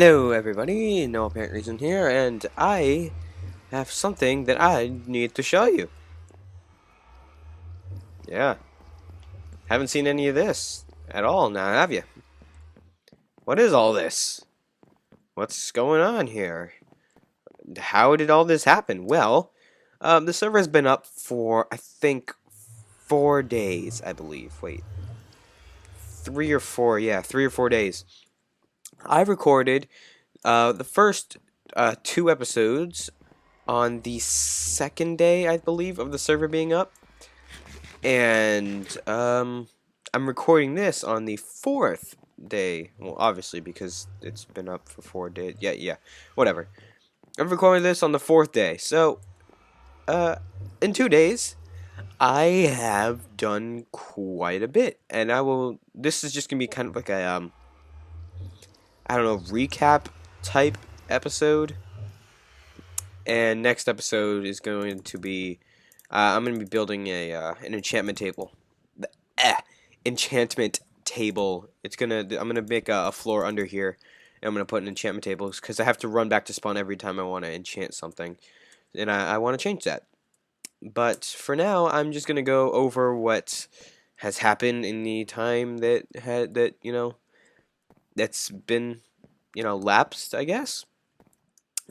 Hello everybody, no apparent reason here, and I have something that I need to show you. Yeah, haven't seen any of this at all now, have you? What is all this? What's going on here? How did all this happen? Well, the server has been up for, I think, 4 days, I believe. Wait, 3 or 4, yeah, 3 or 4 days. I recorded the first 2 episodes on the second day, I believe, of the server being up. And I'm recording this on the 4th day. Well, obviously, because it's been up for 4 days. Yeah, whatever. I'm recording this on the 4th day. So, in 2 days, I have done quite a bit. And this is just going to be kind of like a, I don't know, recap type episode. And next episode is going to be, I'm going to be building an enchantment table. Enchantment table. I'm gonna make a floor under here, and I'm gonna put an enchantment table because I have to run back to spawn every time I want to enchant something, and I want to change that. But for now, I'm just gonna go over what has happened in the time that's been lapsed, I guess,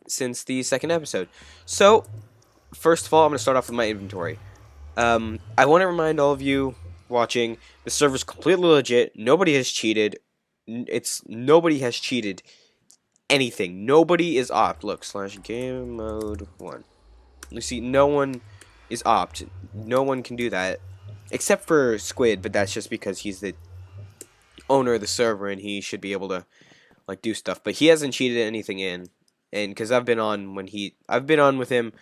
since the second episode. So first of all, I'm gonna start off with my inventory. I want to remind all of you watching, the server's completely legit. Nobody has cheated. Nobody has cheated anything. Nobody is opt. Look, /game mode 1. You see, no one is opt. No one can do that except for Squid, but that's just because he's the owner of the server and he should be able to do stuff. But he hasn't cheated anything in, and because I've been on with him,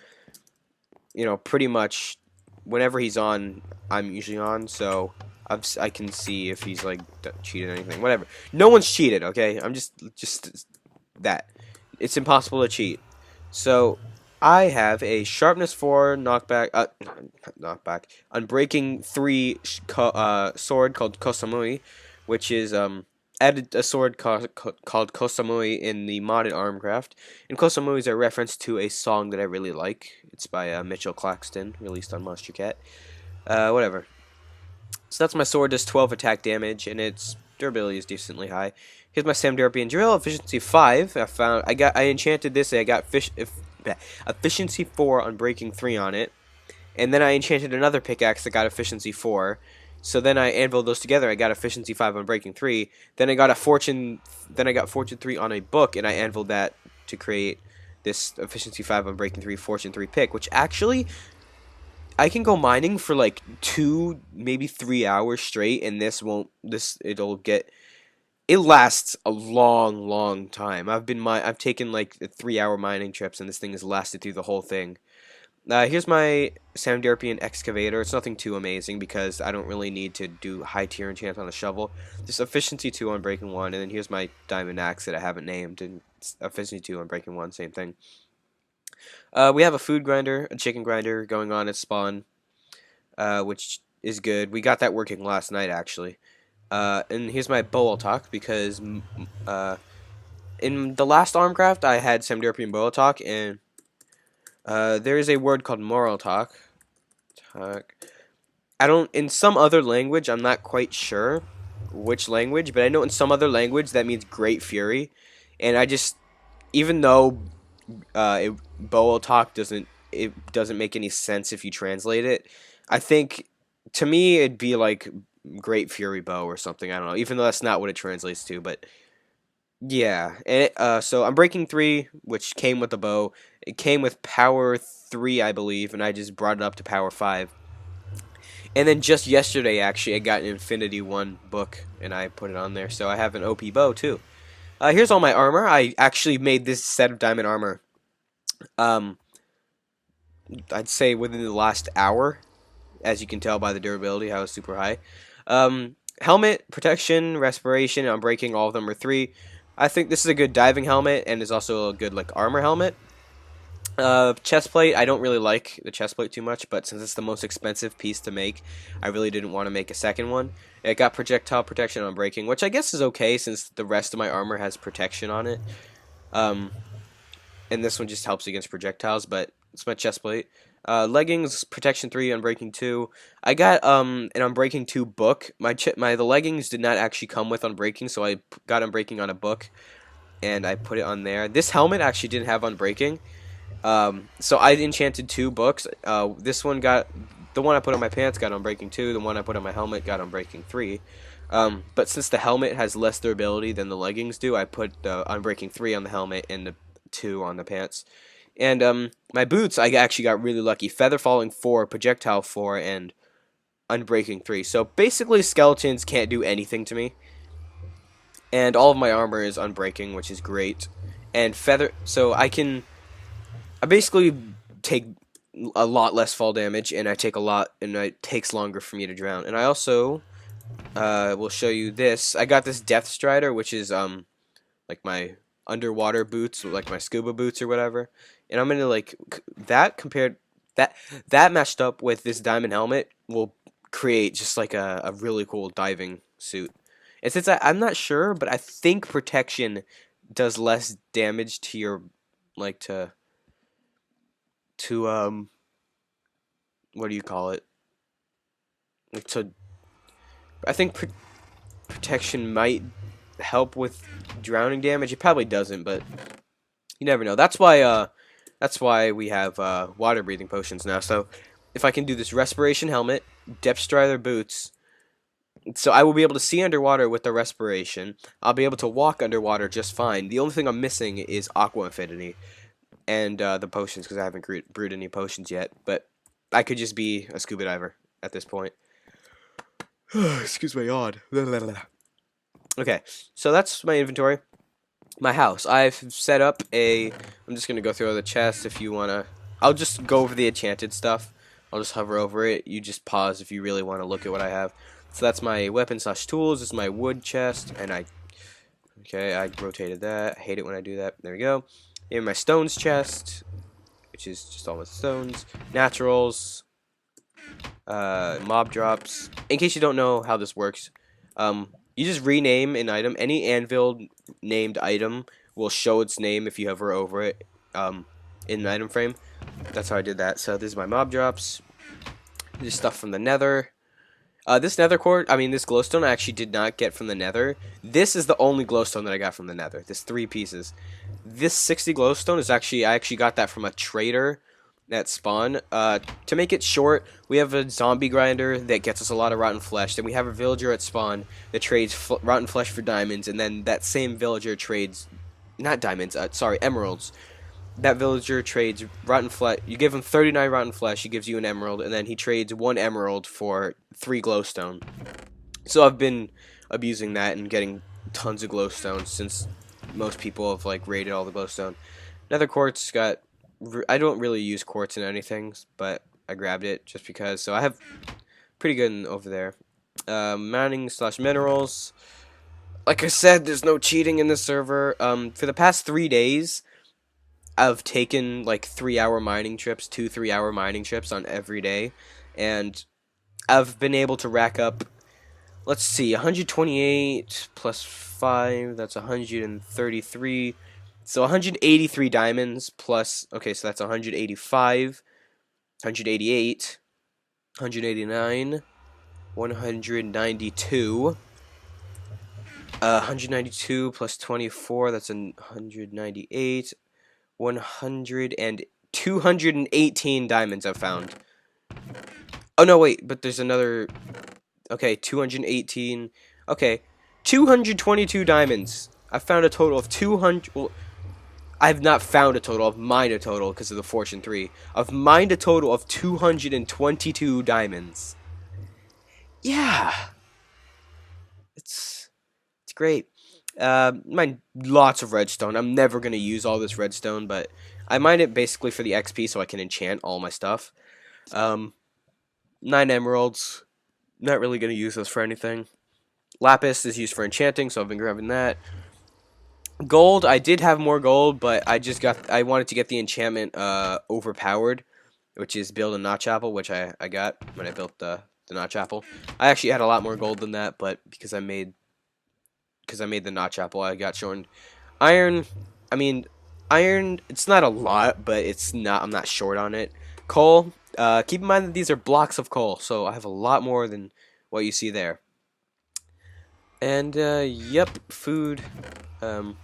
pretty much whenever he's on, I'm usually on, so I can see if he's cheated or anything. Whatever. No one's cheated, okay? I'm just that. It's impossible to cheat. So I have a sharpness 4 knockback, unbreaking 3 sword called Kosamui, which is added a sword called Kosamui in the modded Aurumcraft. And Kosamui is a reference to a song that I really like. It's by Mitchell Claxton, released on Monstercat. Whatever. So that's my sword, does 12 attack damage, and its durability is decently high. Here's my Samdarpian drill, efficiency 5. I enchanted this, and I got efficiency 4 on breaking 3 on it. And then I enchanted another pickaxe that got efficiency 4. So then I anviled those together. I got efficiency 5 on breaking 3. Then I got fortune 3 on a book, and I anviled that to create this efficiency 5 on breaking 3, fortune 3 pick, which actually I can go mining for 2, maybe 3 hours straight, and it lasts a long time. I've taken 3-hour mining trips, and this thing has lasted through the whole thing. Here's my Samdarpian excavator. It's nothing too amazing because I don't really need to do high tier enchant on a shovel. Just efficiency 2 on breaking 1, and then here's my diamond axe that I haven't named, and efficiency 2 on breaking 1, same thing. We have a food grinder, a chicken grinder going on at spawn, which is good. We got that working last night, actually. And here's my Boaltalk, because in the last Aurumcraft, I had Samdarpian Boaltalk, and there is a word called moral talk. In some other language, I'm not quite sure which language, but I know in some other language that means great fury. And even though Boal talk doesn't make any sense if you translate it, I think to me it'd be like great fury bow or something. I don't know, even though that's not what it translates to, but yeah. And so I'm breaking 3, which came with the bow. It came with power 3, I believe, and I just brought it up to power 5. And then just yesterday, actually, I got an Infinity 1 book, and I put it on there, so I have an OP bow, too. Here's all my armor. I actually made this set of diamond armor, I'd say within the last hour, as you can tell by the durability, how it's super high. Helmet, protection, respiration, I'm breaking all of them are 3. I think this is a good diving helmet, and is also a good armor helmet. Chestplate, I don't really like the chestplate too much, but since it's the most expensive piece to make, I really didn't want to make a second one. It got projectile protection on breaking, which I guess is okay since the rest of my armor has protection on it. Um, and this one just helps against projectiles, but it's my chest plate. Leggings, protection 3, unbreaking 2. I got an unbreaking 2 book. The leggings did not actually come with unbreaking, so I got unbreaking on a book, and I put it on there. This helmet actually didn't have unbreaking, so I enchanted 2 books. This one got the one I put on my pants got unbreaking 2. The one I put on my helmet got unbreaking 3. But since the helmet has less durability than the leggings do, I put the unbreaking 3 on the helmet and the 2 on the pants. And my boots, I actually got really lucky. Feather falling 4, projectile 4, and unbreaking 3. So basically, skeletons can't do anything to me. And all of my armor is unbreaking, which is great. And feather, so I basically take a lot less fall damage, and I take a lot, and it takes longer for me to drown. And I also will show you this. I got this Death Strider, which is like my underwater boots, like my scuba boots or whatever. And I'm gonna like that matched up with this diamond helmet will create just like a really cool diving suit. And since I'm not sure, but I think protection does less damage to your like to what do you call it? Like to I think protection might help with drowning damage. It probably doesn't, but you never know. That's why we have water breathing potions now. So if I can do this respiration helmet, depth strider boots, so I will be able to see underwater with the respiration. I'll be able to walk underwater just fine. The only thing I'm missing is aqua infinity and the potions because I haven't brewed any potions yet. But I could just be a scuba diver at this point. Excuse my yawn. Okay, so that's my inventory. My house. I've set up I'm just going to go through all the chests if you want to. I'll just go over the enchanted stuff. I'll just hover over it. You just pause if you really want to look at what I have. So that's my weapon/tools. This is my wood chest. And I rotated that. I hate it when I do that. There we go. In my stones chest, which is just all my stones. Naturals. Mob drops. In case you don't know how this works, you just rename an item. Any anvil named item will show its name if you hover over it in an item frame. That's how I did that. So this is my mob drops. This stuff from the nether. This nether core, this glowstone I actually did not get from the nether. This is the only glowstone that I got from the nether. This 3 pieces. This 60 glowstone is I actually got that from a trader at spawn. To make it short, we have a zombie grinder that gets us a lot of rotten flesh. Then we have a villager at spawn that trades rotten flesh for diamonds, and then that same villager trades, not diamonds, emeralds. That villager trades rotten flesh. You give him 39 rotten flesh, he gives you an emerald, and then he trades 1 emerald for 3 glowstone. So I've been abusing that and getting tons of glowstone since most people have like raided all the glowstone. Nether quartz got. I don't really use quartz in anything, but I grabbed it just because. So I have pretty good over there. Mining/minerals. Like I said, there's no cheating in this server. For the past 3 days, I've taken like 3-hour mining trips, 2 3-hour mining trips on every day, and I've been able to rack up. Let's see, 128 plus 5. That's 133. So 183 diamonds plus, okay, so that's 185, 188, 189, 192, 192 plus 24, that's 198, 100, and 218 diamonds I've found. Oh, no, wait, but there's another, okay, 218, okay, 222 diamonds. I found a total of 200, well, I've not found a total. I've mined a total because of the Fortune 3. I've mined a total of 222 diamonds. Yeah. It's great. Mine lots of redstone. I'm never going to use all this redstone, but I mine it basically for the XP so I can enchant all my stuff. 9 emeralds. Not really going to use those for anything. Lapis is used for enchanting, so I've been grabbing that. Gold, I did have more gold, but I wanted to get the enchantment overpowered, which is build a notch apple, which I got when I built the notch apple. I actually had a lot more gold than that, but because I made the notch apple, I got shown iron. I mean, iron, it's not a lot, but it's not, I'm not short on it. Coal, keep in mind that these are blocks of coal, so I have a lot more than what you see there. And, yep, food, um,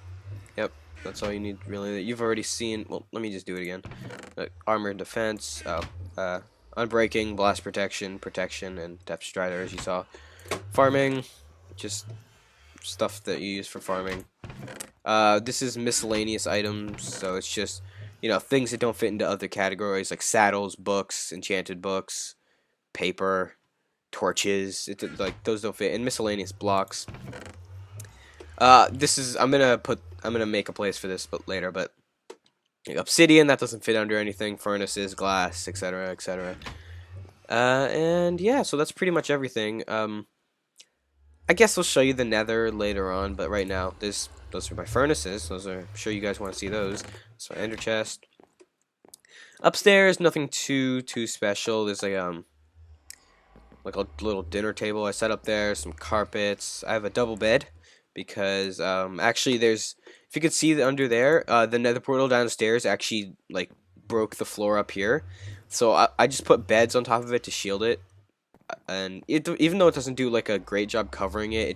yep, that's all you need, really. You've already seen, well, let me just do it again. Armor and defense, unbreaking, blast protection, protection, and depth strider, as you saw. Farming, just stuff that you use for farming. This is miscellaneous items, so it's just, you know, things that don't fit into other categories, like saddles, books, enchanted books, paper, torches. Like those don't fit. And miscellaneous blocks. This is, I'm gonna make a place for this, but later. But like, obsidian, that doesn't fit under anything. Furnaces, glass, etc., etc. And yeah, so that's pretty much everything. I guess I'll show you the nether later on, but right now, those are my furnaces. Those are, I'm sure you guys want to see those. So ender chest. Upstairs, nothing too special. There's like a little dinner table I set up there, some carpets. I have a double bed because actually there's, if you could see under there, the nether portal downstairs actually like broke the floor up here. So I just put beds on top of it to shield it. And even though it doesn't do like a great job covering it,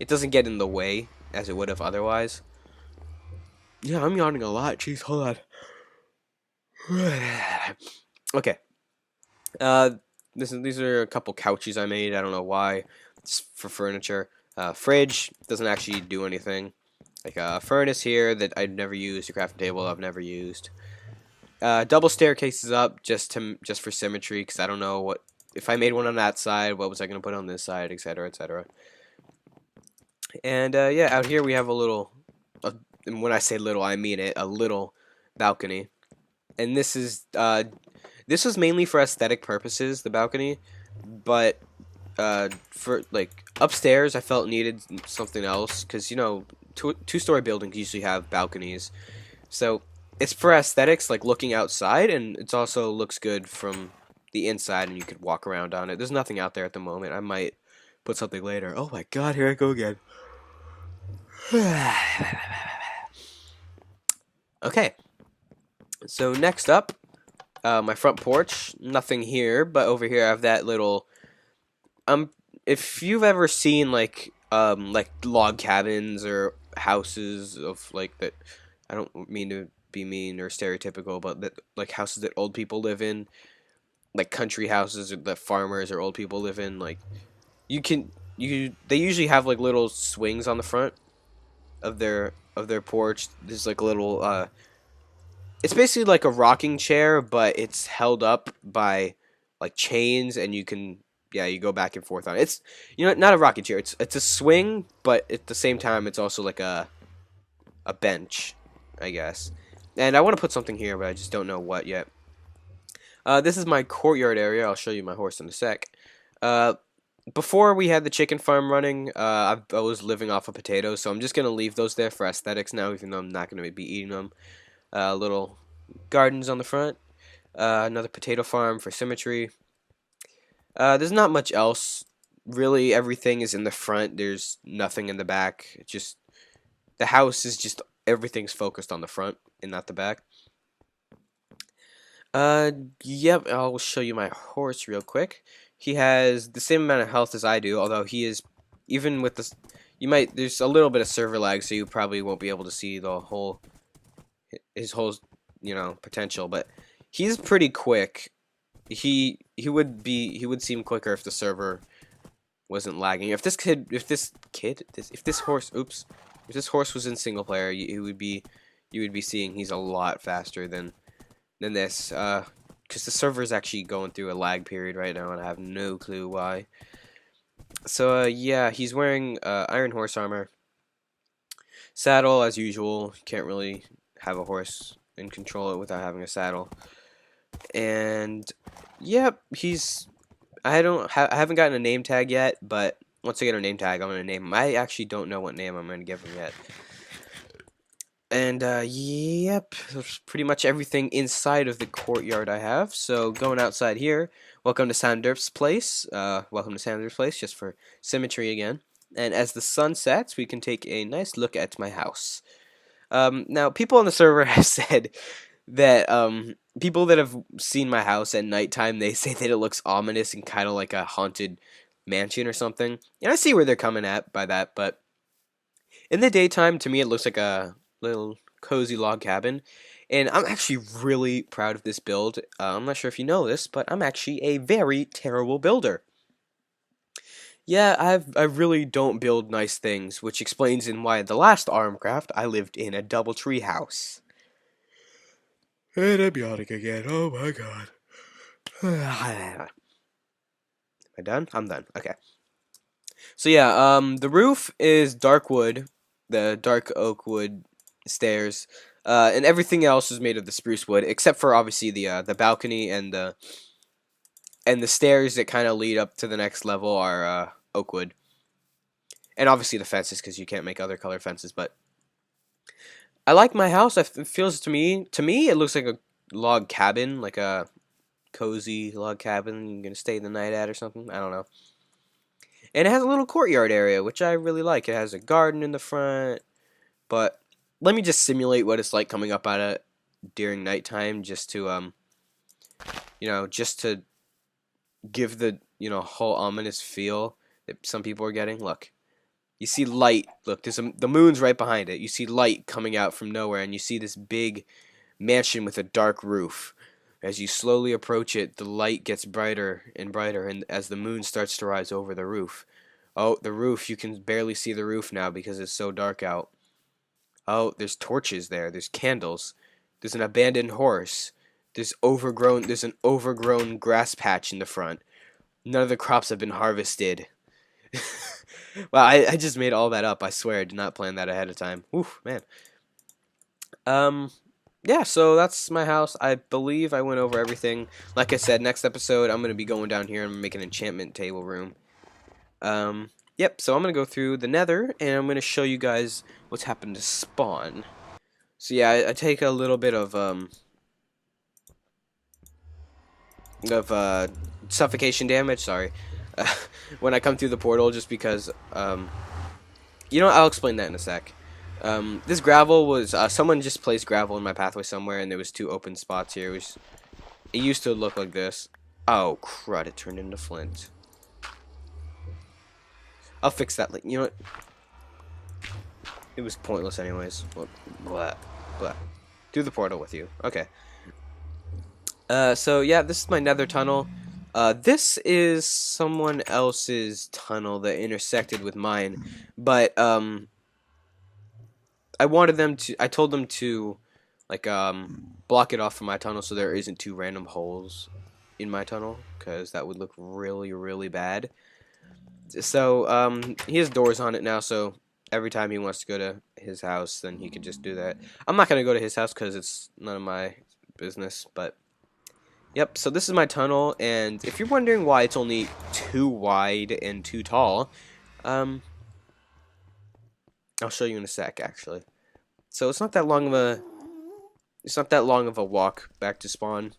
it doesn't get in the way as it would have otherwise. Yeah, I'm yawning a lot. Jeez, hold on. Okay. These are a couple couches I made. I don't know why. It's for furniture. Fridge doesn't actually do anything. Like a furnace here that I've never used. A crafting table I've never used. Double staircases up just for symmetry, because I don't know what. If I made one on that side, what was I going to put on this side, etc., etc. And, yeah, out here we have a little, and when I say little, I mean it, a little balcony. And this was mainly for aesthetic purposes, the balcony, but, for, like, upstairs, I felt needed something else, because, you know, two-story buildings usually have balconies. So, it's for aesthetics, like looking outside, and it also looks good from the inside, and you could walk around on it. There's nothing out there at the moment. I might put something later. Oh my god, here I go again. Okay, so next up, my front porch. Nothing here, but over here I have that little. If you've ever seen like log cabins or houses of like that, I don't mean to be mean or stereotypical, but that like houses that old people live in. Like country houses that farmers or old people live in, like they usually have like little swings on the front of their porch. There's like a little it's basically like a rocking chair, but it's held up by like chains, and you can, yeah, you go back and forth on it. It's, you know, not a rocking chair. It's a swing, but at the same time it's also like a bench, I guess. And I want to put something here, but I just don't know what yet. This is my courtyard area. I'll show you my horse in a sec. Before we had the chicken farm running, I was living off of potatoes, so I'm just going to leave those there for aesthetics now, even though I'm not going to be eating them. Little gardens on the front. Another potato farm for symmetry. There's not much else. Really, everything is in the front. There's nothing in the back. Just the house is just, everything's focused on the front and not the back. Yep, I'll show you my horse real quick. He has the same amount of health as I do, although he is, even with this, there's a little bit of server lag, so you probably won't be able to see his whole, you know, potential, but he's pretty quick. He would seem quicker if the server wasn't lagging. If this horse was in single player, you would be seeing he's a lot faster than this, because the server is actually going through a lag period right now, and I have no clue why. So, yeah, he's wearing iron horse armor. Saddle, as usual. Can't really have a horse and control it without having a saddle. And, yep, I haven't gotten a name tag yet, but once I get a name tag, I'm going to name him. I actually don't know what name I'm going to give him yet. And, yep, that's pretty much everything inside of the courtyard I have. So, going outside here, welcome to Sanderp's place. Welcome to Sanderp's place, just for symmetry again. And as the sun sets, we can take a nice look at my house. Now, people on the server have said that people that have seen my house at nighttime, they say that it looks ominous and kind of like a haunted mansion or something. And I see where they're coming at by that, but in the daytime, to me, it looks like a little cozy log cabin. And I'm actually really proud of this build. I'm not sure if you know this, but I'm actually a very terrible builder. Yeah, I really don't build nice things, which explains in why the last Aurumcraft I lived in a double tree house. And I'm yawning again. Oh my god. Am I done? I'm done. Okay. So yeah, the roof is dark wood, the dark oak wood stairs, and everything else is made of the spruce wood, except for obviously the balcony and the stairs that kind of lead up to the next level are oak wood, and obviously the fences because you can't make other color fences. But I like my house. It feels to me it looks like a log cabin, like a cozy log cabin you're gonna stay the night at or something. I don't know. And it has a little courtyard area, which I really like. It has a garden in the front. But let me just simulate what it's like coming up out of during nighttime, just to just to give the whole ominous feel that some people are getting. Look, you see light. Look, the moon's right behind it. You see light coming out from nowhere, and you see this big mansion with a dark roof. As you slowly approach it, the light gets brighter and brighter, and as the moon starts to rise over the roof. Oh, the roof, you can barely see the roof now because it's so dark out. Oh, there's torches there, there's candles, there's an abandoned horse, there's an overgrown grass patch in the front. None of the crops have been harvested. Wow, I just made all that up, I swear, I did not plan that ahead of time. Oof, man. Yeah, so that's my house. I believe I went over everything. Like I said, next episode, I'm going to be going down here and making an enchantment table room. Yep, so I'm going to go through the nether, and I'm going to show you guys what's happened to spawn. So yeah, I take a little bit of suffocation damage, sorry, when I come through the portal, just because, I'll explain that in a sec. This gravel was, someone just placed gravel in my pathway somewhere, and there was 2 open spots here. It used to look like this. Oh, crud, it turned into flint. I'll fix that later. You know what? It was pointless anyways. Blah, blah. Do the portal with you. Okay. So yeah, this is my nether tunnel. This is someone else's tunnel that intersected with mine, but, I told them to, like, block it off from my tunnel so there isn't 2 random holes in my tunnel, because that would look really, really bad. So, he has doors on it now, so every time he wants to go to his house, then he can just do that. I'm not going to go to his house because it's none of my business, but, yep, so this is my tunnel, and if you're wondering why it's only 2 wide and 2 tall, I'll show you in a sec, actually. So it's not that long of a walk back to spawn.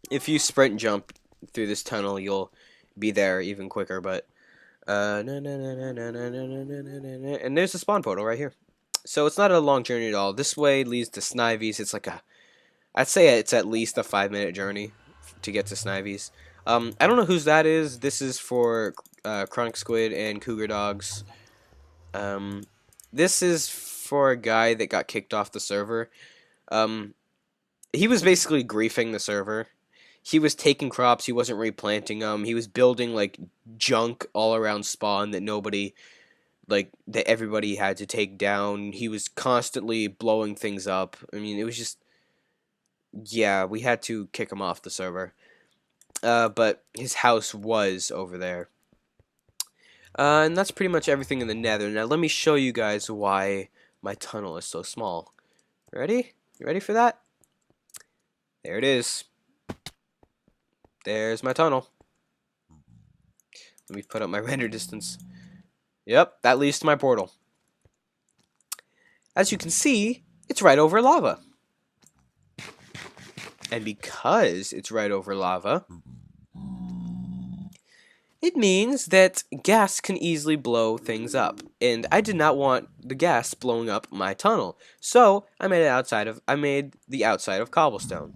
If you sprint and jump through this tunnel, you'll be there even quicker, but and there's the spawn portal right here. So it's not a long journey at all. This way leads to Snivy's. It's like I'd say it's at least a 5-minute journey to get to Snivy's. I don't know whose that is. This is for Chronic Squid and Cougar Dogs. This is for a guy that got kicked off the server. He was basically griefing the server. He was taking crops, he wasn't replanting them, he was building, like, junk all around spawn that everybody had to take down. He was constantly blowing things up. I mean, it was just, yeah, we had to kick him off the server. But his house was over there. And that's pretty much everything in the nether. Now, let me show you guys why my tunnel is so small. Ready? You ready for that? There it is. There's my tunnel. Let me put up my render distance. Yep, that leads to my portal. As you can see, it's right over lava. And because it's right over lava, It means that gas can easily blow things up, and I did not want the gas blowing up my tunnel. So I made the outside of cobblestone.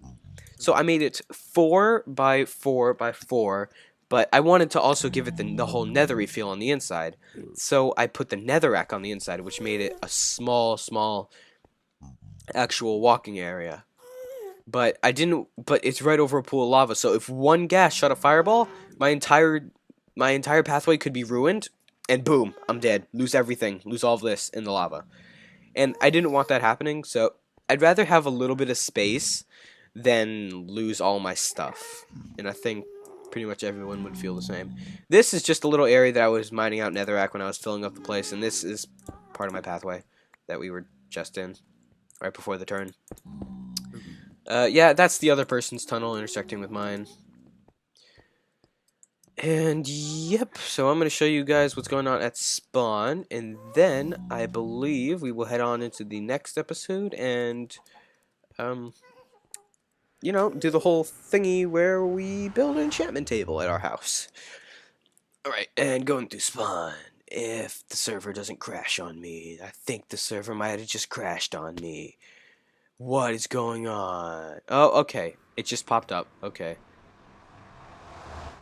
So I made it 4 by 4 by 4, but I wanted to also give it the whole nethery feel on the inside. So I put the netherrack on the inside, which made it a small actual walking area. But I didn't. But it's right over a pool of lava. So if one gas shot a fireball, my entire pathway could be ruined, and boom, I'm dead. Lose everything. Lose all of this in the lava. And I didn't want that happening. So I'd rather have a little bit of space than lose all my stuff. And I think pretty much everyone would feel the same. This is just a little area that I was mining out netherrack when I was filling up the place, and this is part of my pathway that we were just in right before the turn. Yeah, that's the other person's tunnel intersecting with mine. And yep, so I'm going to show you guys what's going on at spawn, and then I believe we will head on into the next episode and, you know, do the whole thingy where we build an enchantment table at our house. Alright, and going through spawn. If the server doesn't crash on me, I think the server might have just crashed on me. What is going on? Oh, okay. It just popped up. Okay.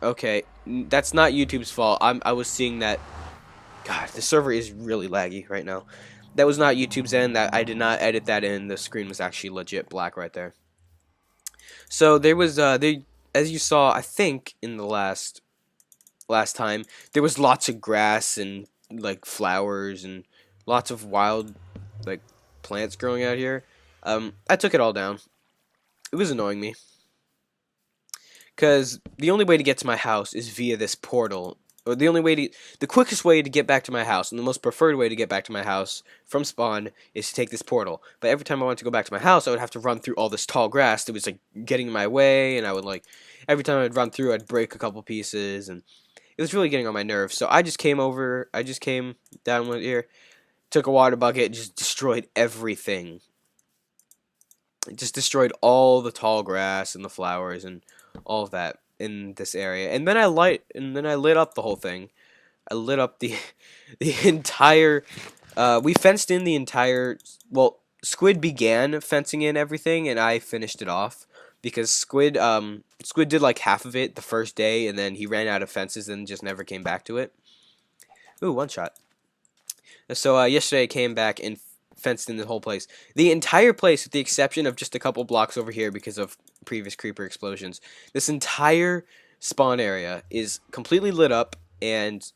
Okay. That's not YouTube's fault. I was seeing that. God, the server is really laggy right now. That was not YouTube's end. That I did not edit that in. The screen was actually legit black right there. So there was as you saw, I think in the last time, there was lots of grass and like flowers and lots of wild like plants growing out here. I took it all down. It was annoying me. Because the only way to get to my house is via this portal. Or the quickest way to get back to my house, and the most preferred way to get back to my house from spawn, is to take this portal. But every time I wanted to go back to my house, I would have to run through all this tall grass that was like getting in my way, and I would like, every time I'd run through, I'd break a couple pieces, and it was really getting on my nerves. So I just came down here, took a water bucket, and just destroyed everything. It just destroyed all the tall grass and the flowers and all of that in this area. And then I lit up the whole thing. I lit up the the entire we fenced in the entire, well, Squid began fencing in everything and I finished it off because Squid did like half of it the first day and then he ran out of fences and just never came back to it. Ooh, one shot. So yesterday I came back and fenced in the whole place. The entire place, with the exception of just a couple blocks over here because of previous creeper explosions. This entire spawn area is completely lit up and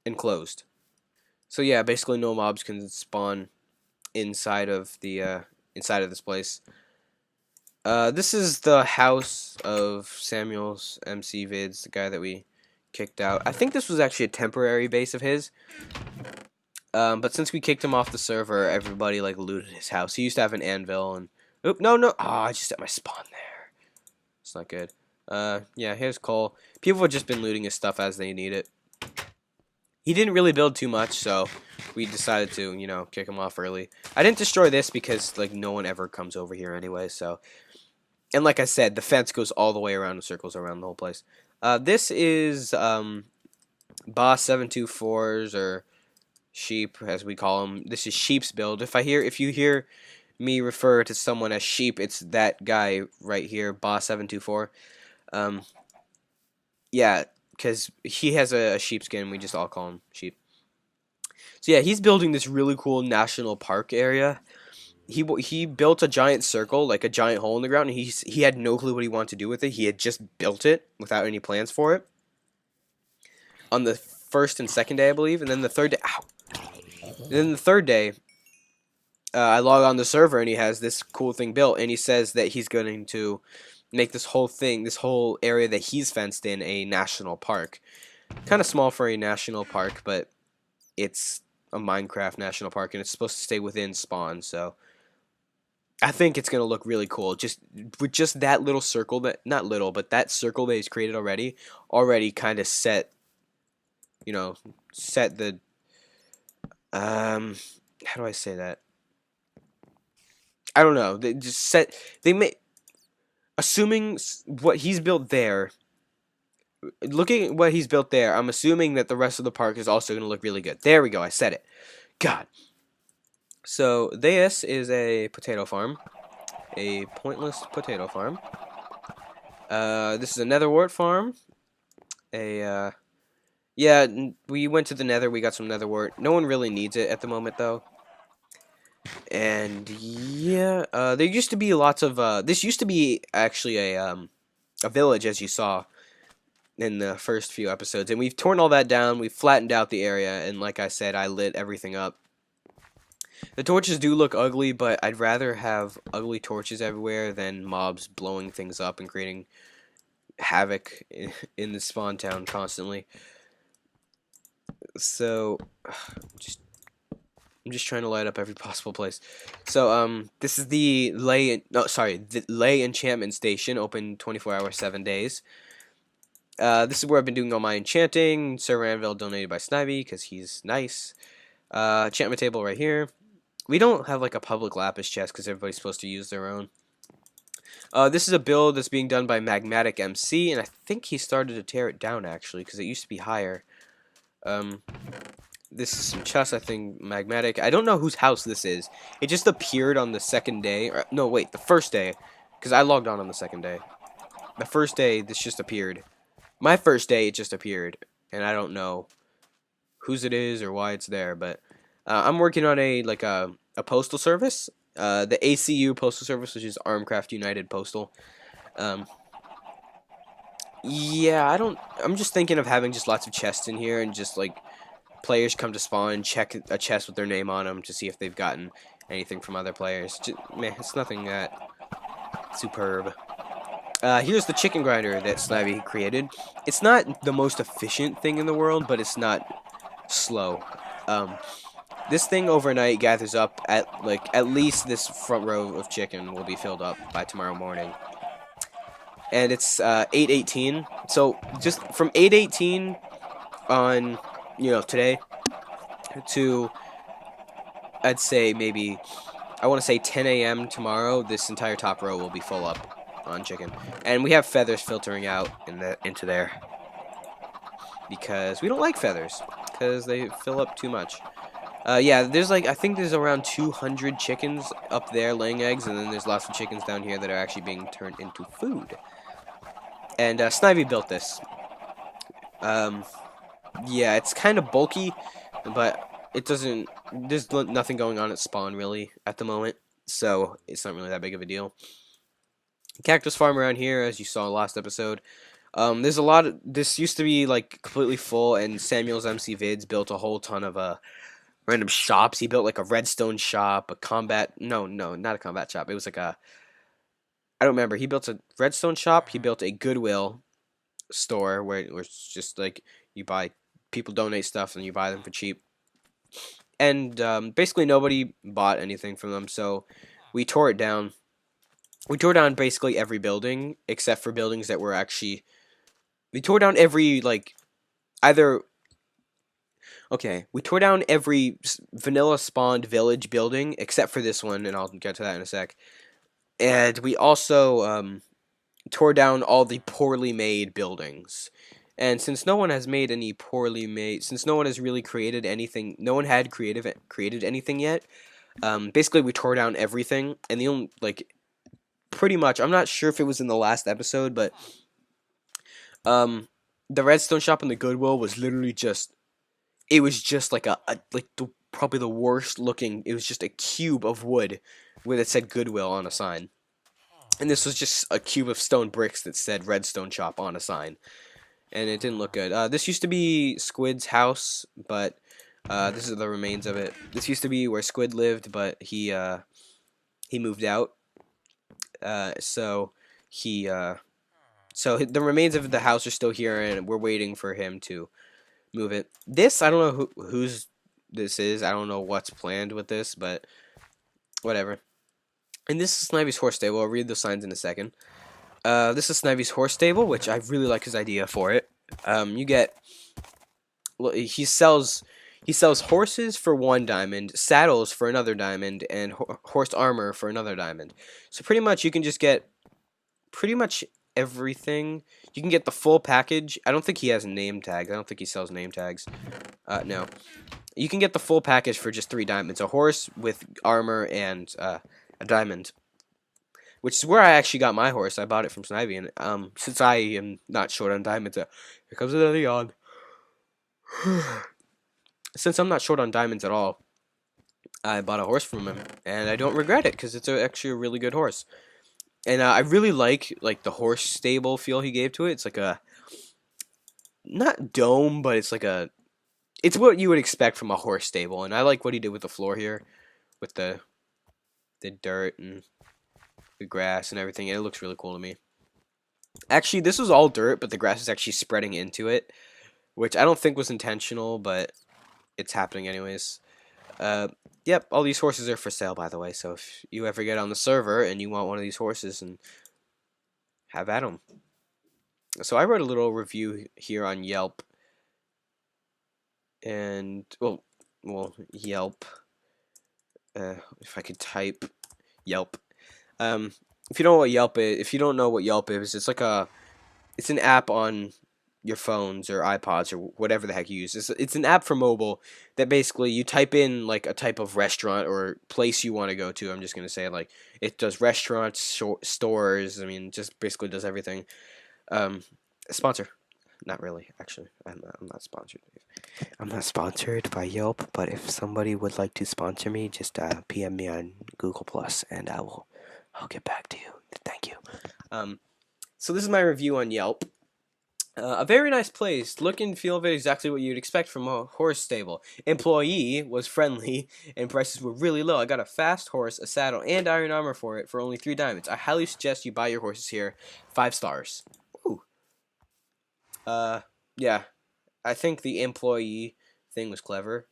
enclosed. So yeah, basically no mobs can spawn inside of this place. This is the house of Samuel's MC Vids, the guy that we kicked out. I think this was actually a temporary base of his. But since we kicked him off the server, everybody like looted his house. He used to have an anvil and oop, no. I just set my spawn there. It's not good. Yeah, here's Cole. People have just been looting his stuff as they need it. He didn't really build too much, so we decided to, you know, kick him off early. I didn't destroy this because like no one ever comes over here anyway, so. And like I said, the fence goes all the way around and circles around the whole place. This is Boss 724's or Sheep, as we call him. This is Sheep's build. If you hear me refer to someone as Sheep, it's that guy right here, Boss 724. Yeah, because he has a sheepskin. We just all call him Sheep. So yeah, he's building this really cool national park area. He built a giant circle, like a giant hole in the ground, and he had no clue what he wanted to do with it. He had just built it without any plans for it. On the first and second day, I believe, and then the third day. Ow. And then the third day, I log on the server and he has this cool thing built, and he says that he's going to make this whole area that he's fenced in, a national park. Kind of small for a national park, but it's a Minecraft national park, and it's supposed to stay within spawn. So I think it's gonna look really cool. Just with just that little circle, not little, but that circle that he's created already kind of set, you know, set the how do I say that? I don't know. Assuming what he's built there looking at what he's built there, I'm assuming that the rest of the park is also going to look really good. There we go. I said it. God. So this is a potato farm. A pointless potato farm. This is a nether wart farm. Yeah, we went to the nether. We got some nether wart. No one really needs it at the moment, though. And yeah, there used to be lots of this used to be actually a village, as you saw in the first few episodes, and we've torn all that down. We've flattened out the area, and like I said, I lit everything up. The torches do look ugly, but I'd rather have ugly torches everywhere than mobs blowing things up and creating havoc in the spawn town constantly. So, I'm just trying to light up every possible place. So, this is the the lay enchantment station, open 24 hours, 7 days. This is where I've been doing all my enchanting. Server Anvil donated by Snivy, because he's nice. Enchantment table right here. We don't have, like, a public lapis chest, because everybody's supposed to use their own. This is a build that's being done by Magmatic MC, and I think he started to tear it down, actually, because it used to be higher. This is some chests, I think, Magmatic. I don't know whose house this is. It just appeared on the second day. Or, no, wait, the first day. Because I logged on the second day. The first day, this just appeared. My first day, it just appeared. And I don't know whose it is or why it's there. But I'm working on a postal service. The ACU postal service, which is Aurumcraft United Postal. Yeah, I'm just thinking of having just lots of chests in here and just, like, players come to spawn and check a chest with their name on them to see if they've gotten anything from other players. It's nothing that superb. Here's the chicken grinder that Snivy created. It's not the most efficient thing in the world, but it's not slow. This thing overnight gathers up at least this front row of chicken will be filled up by tomorrow morning. And it's 8:18. So just from 8:18 on, today to, I'd say maybe, I want to say 10 a.m. tomorrow, this entire top row will be full up on chicken. And we have feathers filtering out into there. Because we don't like feathers. Because they fill up too much. Yeah, there's I think there's around 200 chickens up there laying eggs. And then there's lots of chickens down here that are actually being turned into food. And Snivy built this. Yeah, it's kind of bulky, but there's nothing going on at spawn, really, at the moment, so it's not really that big of a deal. Cactus farm around here, as you saw last episode. There's a lot of, this used to be, like, completely full, and Samuel's MC Vids built a whole ton of, random shops. He built, like, a redstone shop, a combat, no, not a combat shop, it was like a, I don't remember, he built a redstone shop, he built a Goodwill store, where it's just, like, people donate stuff and you buy them for cheap. And basically nobody bought anything from them, so we tore it down. We tore down basically every building, except for buildings that were actually... We tore down every, we tore down every vanilla spawned village building, except for this one, and I'll get to that in a sec. And we also tore down all the poorly made buildings. And since no one has made any since no one has really created anything, no one had created anything yet, basically we tore down everything, and the only, pretty much, I'm not sure if it was in the last episode, but, the redstone shop and the Goodwill was literally just, it was just probably the worst looking, it was just a cube of wood where it said Goodwill on a sign. And this was just a cube of stone bricks that said redstone shop on a sign. And it didn't look good. This used to be Squid's house, but this is the remains of it. This used to be where Squid lived, but he moved out. So the remains of the house are still here, and we're waiting for him to move it. This, I don't know whose this is. I don't know what's planned with this, but whatever. And this is Snivy's horse stable. I'll read the signs in a second. This is Snivy's horse stable, which I really like his idea for it. You get, he sells horses for 1 diamond, saddles for another diamond, and horse armor for another diamond. So pretty much you can just get pretty much everything. You can get the full package. I don't think he has name tags. I don't think he sells name tags. No. You can get the full package for just 3 diamonds. A horse with armor and a diamond. Which is where I actually got my horse. I bought it from Snivy. And since I am not short on diamonds, here comes another yawn. Since I'm not short on diamonds at all, I bought a horse from him. And I don't regret it because it's actually a really good horse. And I really like the horse stable feel he gave to it. It's like a, not dome, but it's like a, it's what you would expect from a horse stable. And I like what he did with the floor here, with the dirt and the grass and everything. It looks really cool to me. Actually, this was all dirt, but the grass is actually spreading into it, which I don't think was intentional, but it's happening anyways. Yep, all these horses are for sale, by the way, so if you ever get on the server and you want one of these horses, and have at them. So I wrote a little review here on Yelp, and, well, Yelp, if I could type Yelp. If you don't know what Yelp is, if you don't know what Yelp is, it's like it's an app on your phones or iPods or whatever the heck you use. It's an app for mobile that basically you type in like a type of restaurant or place you want to go to. I'm just gonna say like it does restaurants, stores. I mean, just basically does everything. Sponsor. Not really, actually. I'm not sponsored. I'm not sponsored by Yelp, but if somebody would like to sponsor me, just PM me on Google Plus, and I'll get back to you. Thank you. So this is my review on Yelp. A very nice place. Look and feel of it exactly what you'd expect from a horse stable. Employee was friendly, and prices were really low. I got a fast horse, a saddle, and iron armor for it for only 3 diamonds. I highly suggest you buy your horses here. 5 stars. Ooh. Yeah. I think the employee thing was clever.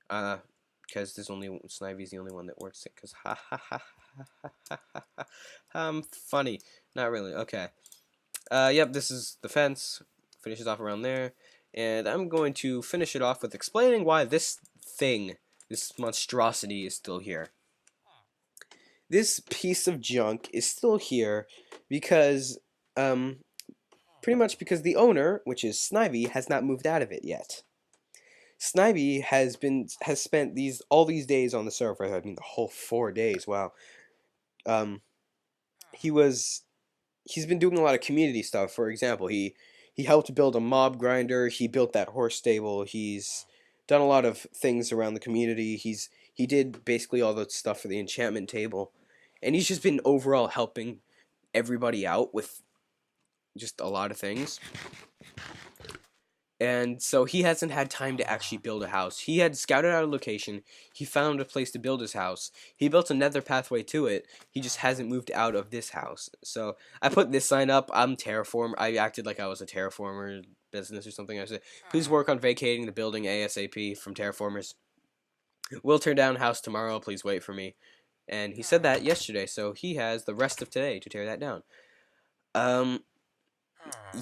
Because Snivy's the only one that works it. Because funny. Not really. Okay. Yep, this is the fence. Finishes off around there. And I'm going to finish it off with explaining why this thing, this monstrosity, is still here. This piece of junk is still here because, pretty much because the owner, which is Snivy, has not moved out of it yet. Snivy has spent all these days on the server. I mean, the whole 4 days. Wow. He's been doing a lot of community stuff. For example, he helped build a mob grinder. He built that horse stable. He's done a lot of things around the community. He did basically all the stuff for the enchantment table, and he's just been overall helping everybody out with just a lot of things. And so he hasn't had time to actually build a house. He had scouted out a location. He found a place to build his house. He built a nether pathway to it. He just hasn't moved out of this house. So I put this sign up. I'm Terraform. I acted like I was a terraformer business or something. I said, please work on vacating the building ASAP from terraformers. We'll turn down house tomorrow. Please wait for me. And he said that yesterday. So he has the rest of today to tear that down.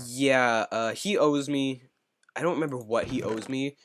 Yeah, he owes me. I don't remember what he owes me,